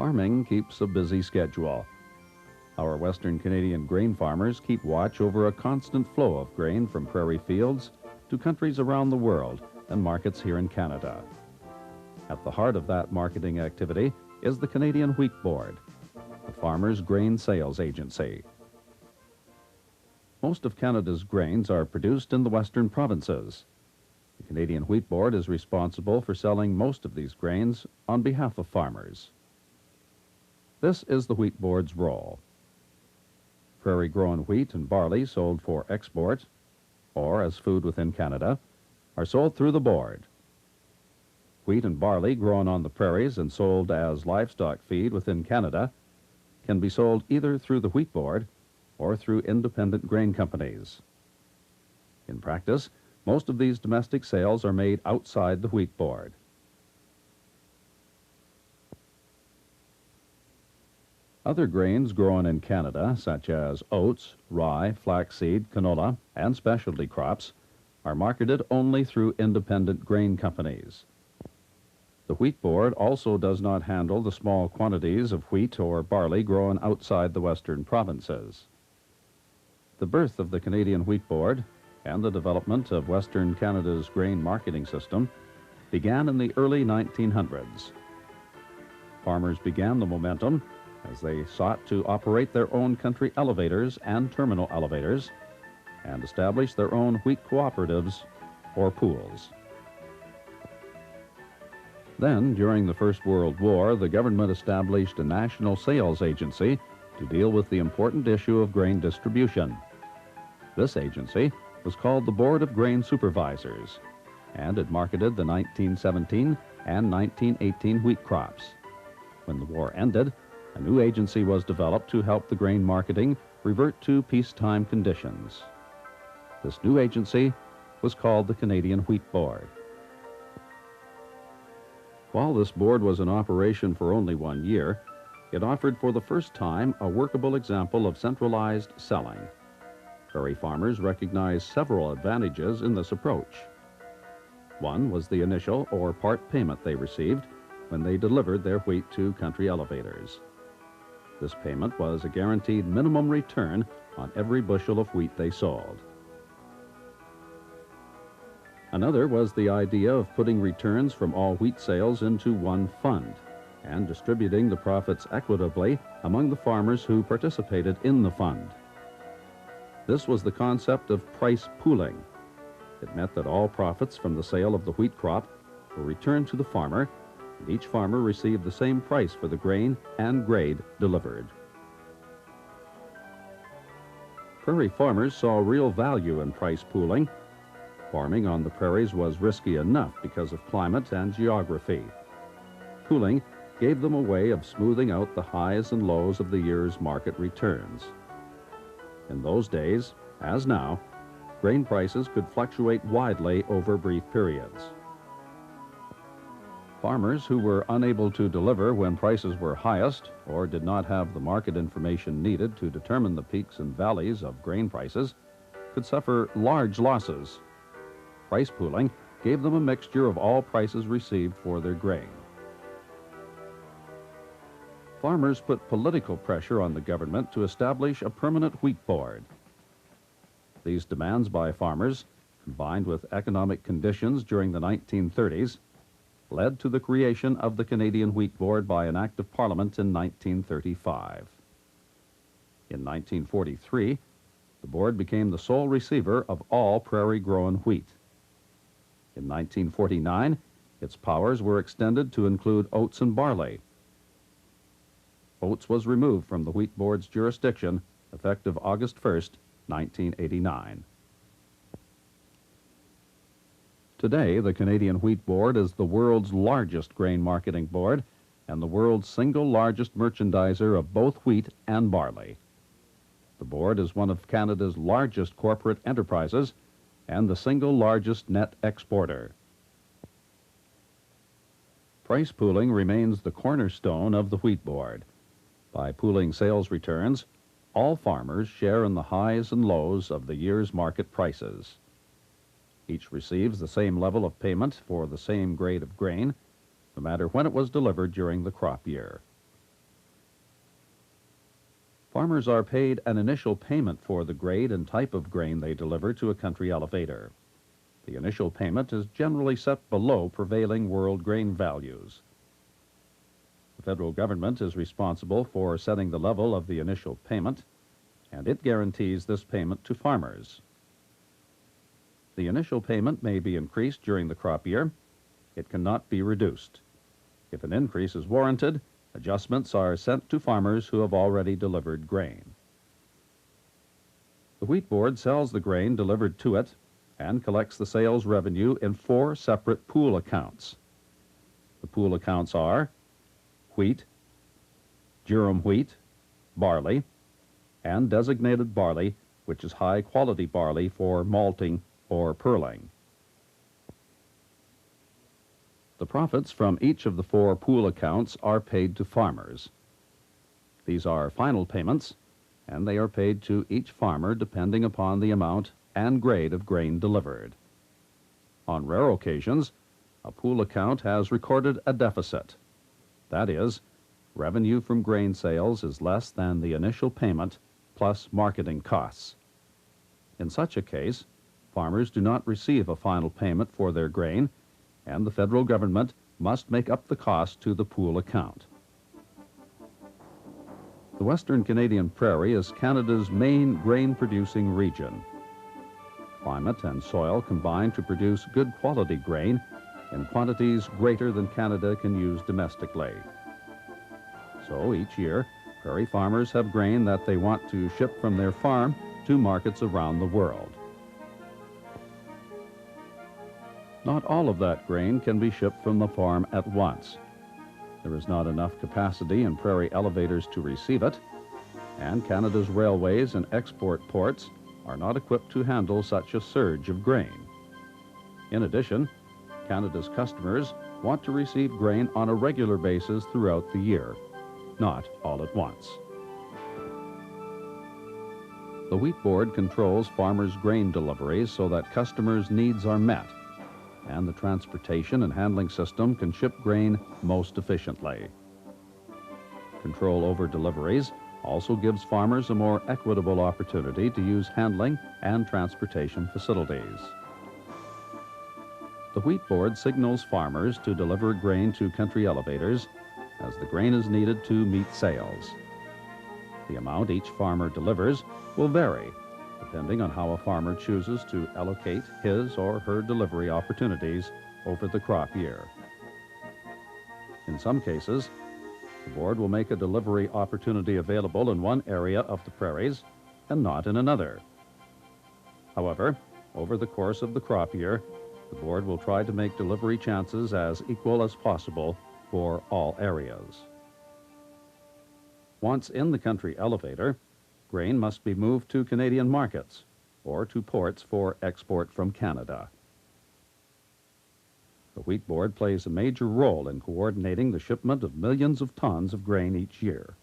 Farming keeps a busy schedule. Our Western Canadian grain farmers keep watch over a constant flow of grain from prairie fields to countries around the world and markets here in Canada. At the heart of that marketing activity is the Canadian Wheat Board, the farmers' grain sales agency. Most of Canada's grains are produced in the western provinces. The Canadian Wheat Board is responsible for selling most of these grains on behalf of farmers. This is the Wheat Board's role. Prairie-grown wheat and barley sold for export or as food within Canada are sold through the board. Wheat and barley grown on the prairies and sold as livestock feed within Canada can be sold either through the Wheat Board or through independent grain companies. In practice, most of these domestic sales are made outside the Wheat Board. Other grains grown in Canada, such as oats, rye, flaxseed, canola, and specialty crops, are marketed only through independent grain companies. The Wheat Board also does not handle the small quantities of wheat or barley grown outside the western provinces. The birth of the Canadian Wheat Board and the development of Western Canada's grain marketing system began in the early 1900s. Farmers began the momentum as they sought to operate their own country elevators and terminal elevators and establish their own wheat cooperatives or pools. Then, during the First World War, the government established a national sales agency to deal with the important issue of grain distribution. This agency was called the Board of Grain Supervisors, and it marketed the 1917 and 1918 wheat crops. When the war ended, a new agency was developed to help the grain marketing revert to peacetime conditions. This new agency was called the Canadian Wheat Board. While this board was in operation for only 1 year, it offered for the first time a workable example of centralized selling. Prairie farmers recognized several advantages in this approach. One was the initial or part payment they received when they delivered their wheat to country elevators. This payment was a guaranteed minimum return on every bushel of wheat they sold. Another was the idea of putting returns from all wheat sales into one fund and distributing the profits equitably among the farmers who participated in the fund. This was the concept of price pooling. It meant that all profits from the sale of the wheat crop were returned to the farmer, and each farmer received the same price for the grain and grade delivered. Prairie farmers saw real value in price pooling. Farming on the prairies was risky enough because of climate and geography. Pooling gave them a way of smoothing out the highs and lows of the year's market returns. In those days, as now, grain prices could fluctuate widely over brief periods. Farmers who were unable to deliver when prices were highest or did not have the market information needed to determine the peaks and valleys of grain prices could suffer large losses. Price pooling gave them a mixture of all prices received for their grain. Farmers put political pressure on the government to establish a permanent wheat board. These demands by farmers, combined with economic conditions during the 1930s, led to the creation of the Canadian Wheat Board by an Act of Parliament in 1935. In 1943, the board became the sole receiver of all prairie-grown wheat. In 1949, its powers were extended to include oats and barley. Oats was removed from the Wheat Board's jurisdiction effective August 1st, 1989. Today, the Canadian Wheat Board is the world's largest grain marketing board and the world's single largest merchandiser of both wheat and barley. The board is one of Canada's largest corporate enterprises and the single largest net exporter. Price pooling remains the cornerstone of the Wheat Board. By pooling sales returns, all farmers share in the highs and lows of the year's market prices. Each receives the same level of payment for the same grade of grain, no matter when it was delivered during the crop year. Farmers are paid an initial payment for the grade and type of grain they deliver to a country elevator. The initial payment is generally set below prevailing world grain values. The federal government is responsible for setting the level of the initial payment, and it guarantees this payment to farmers. The initial payment may be increased during the crop year. It cannot be reduced. If an increase is warranted, adjustments are sent to farmers who have already delivered grain. The Wheat Board sells the grain delivered to it and collects the sales revenue in 4 separate pool accounts. The pool accounts are wheat, durum wheat, barley, and designated barley, which is high-quality barley for malting or pearling. The profits from each of the 4 pool accounts are paid to farmers. These are final payments, and they are paid to each farmer depending upon the amount and grade of grain delivered. On rare occasions, a pool account has recorded a deficit. That is, revenue from grain sales is less than the initial payment plus marketing costs. In such a case, farmers do not receive a final payment for their grain, and the federal government must make up the cost to the pool account. The Western Canadian Prairie is Canada's main grain-producing region. Climate and soil combine to produce good quality grain in quantities greater than Canada can use domestically. So each year, prairie farmers have grain that they want to ship from their farm to markets around the world. Not all of that grain can be shipped from the farm at once. There is not enough capacity in prairie elevators to receive it, and Canada's railways and export ports are not equipped to handle such a surge of grain. In addition, Canada's customers want to receive grain on a regular basis throughout the year, not all at once. The Wheat Board controls farmers' grain deliveries so that customers' needs are met, and the transportation and handling system can ship grain most efficiently. Control over deliveries also gives farmers a more equitable opportunity to use handling and transportation facilities. The Wheat Board signals farmers to deliver grain to country elevators as the grain is needed to meet sales. The amount each farmer delivers will vary depending on how a farmer chooses to allocate his or her delivery opportunities over the crop year. In some cases, the board will make a delivery opportunity available in one area of the prairies and not in another. However, over the course of the crop year, the board will try to make delivery chances as equal as possible for all areas. Once in the country elevator, grain must be moved to Canadian markets or to ports for export from Canada. The Wheat Board plays a major role in coordinating the shipment of millions of tons of grain each year.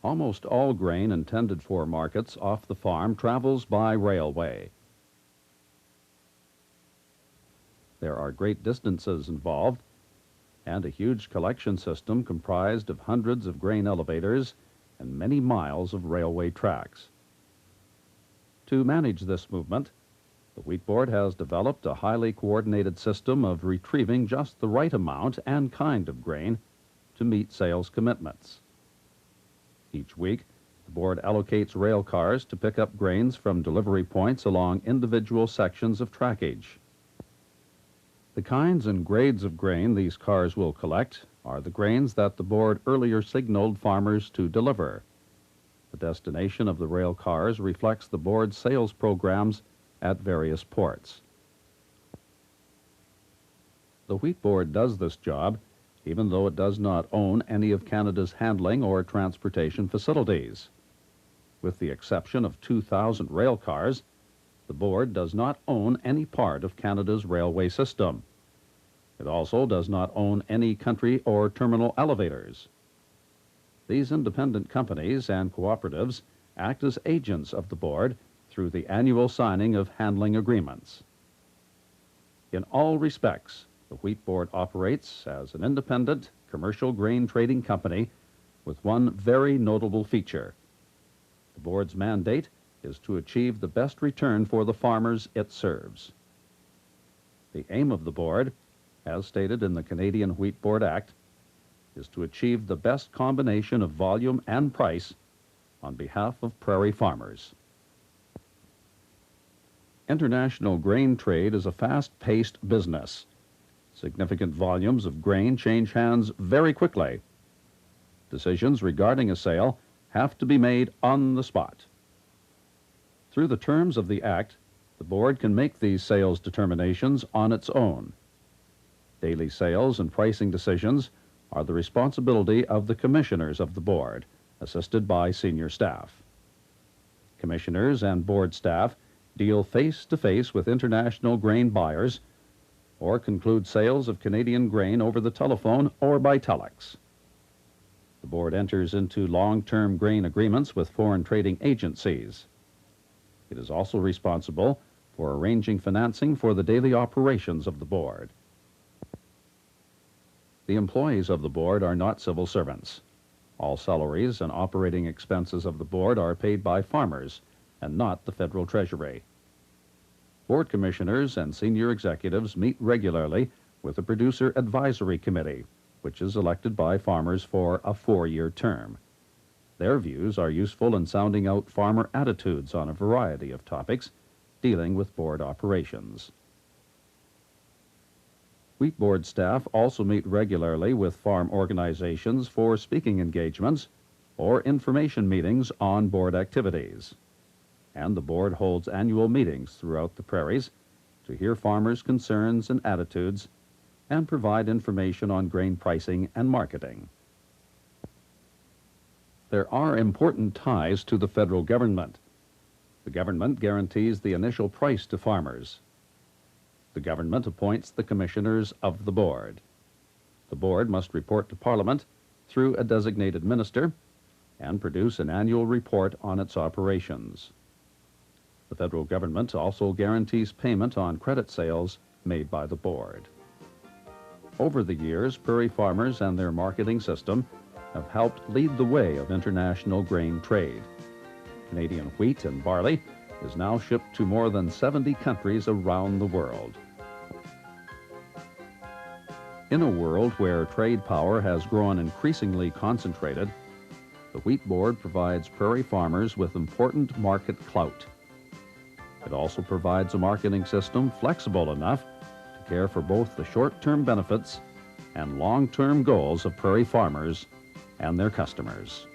Almost all grain intended for markets off the farm travels by railway. There are great distances involved, and a huge collection system comprised of hundreds of grain elevators and many miles of railway tracks. To manage this movement, the Wheat Board has developed a highly coordinated system of retrieving just the right amount and kind of grain to meet sales commitments. Each week, the board allocates rail cars to pick up grains from delivery points along individual sections of trackage. The kinds and grades of grain these cars will collect are the grains that the board earlier signaled farmers to deliver. The destination of the rail cars reflects the board's sales programs at various ports. The Wheat Board does this job even though it does not own any of Canada's handling or transportation facilities. With the exception of 2,000 rail cars, the board does not own any part of Canada's railway system. It also does not own any country or terminal elevators. These independent companies and cooperatives act as agents of the board through the annual signing of handling agreements. In all respects, The Wheat Board operates as an independent commercial grain trading company with one very notable feature. The board's mandate is to achieve the best return for the farmers it serves. The aim of the board, as stated in the Canadian Wheat Board Act, is to achieve the best combination of volume and price on behalf of prairie farmers. International grain trade is a fast-paced business. Significant volumes of grain change hands very quickly. Decisions regarding a sale have to be made on the spot. Through the terms of the Act, the board can make these sales determinations on its own. Daily sales and pricing decisions are the responsibility of the commissioners of the board, assisted by senior staff. Commissioners and board staff deal face-to-face with international grain buyers or conclude sales of Canadian grain over the telephone or by telex. The board enters into long-term grain agreements with foreign trading agencies. It is also responsible for arranging financing for the daily operations of the board. The employees of the board are not civil servants. All salaries and operating expenses of the board are paid by farmers and not the federal treasury. Board commissioners and senior executives meet regularly with the Producer Advisory Committee, which is elected by farmers for a 4-year term. Their views are useful in sounding out farmer attitudes on a variety of topics dealing with board operations. Wheat Board staff also meet regularly with farm organizations for speaking engagements or information meetings on board activities. And the board holds annual meetings throughout the prairies to hear farmers' concerns and attitudes and provide information on grain pricing and marketing. There are important ties to the federal government. The government guarantees the initial price to farmers. The government appoints the commissioners of the board. The board must report to Parliament through a designated minister and produce an annual report on its operations. The federal government also guarantees payment on credit sales made by the board. Over the years, prairie farmers and their marketing system have helped lead the way of international grain trade. Canadian wheat and barley is now shipped to more than 70 countries around the world. In a world where trade power has grown increasingly concentrated, the Wheat Board provides prairie farmers with important market clout. It also provides a marketing system flexible enough to care for both the short-term benefits and long-term goals of prairie farmers and their customers.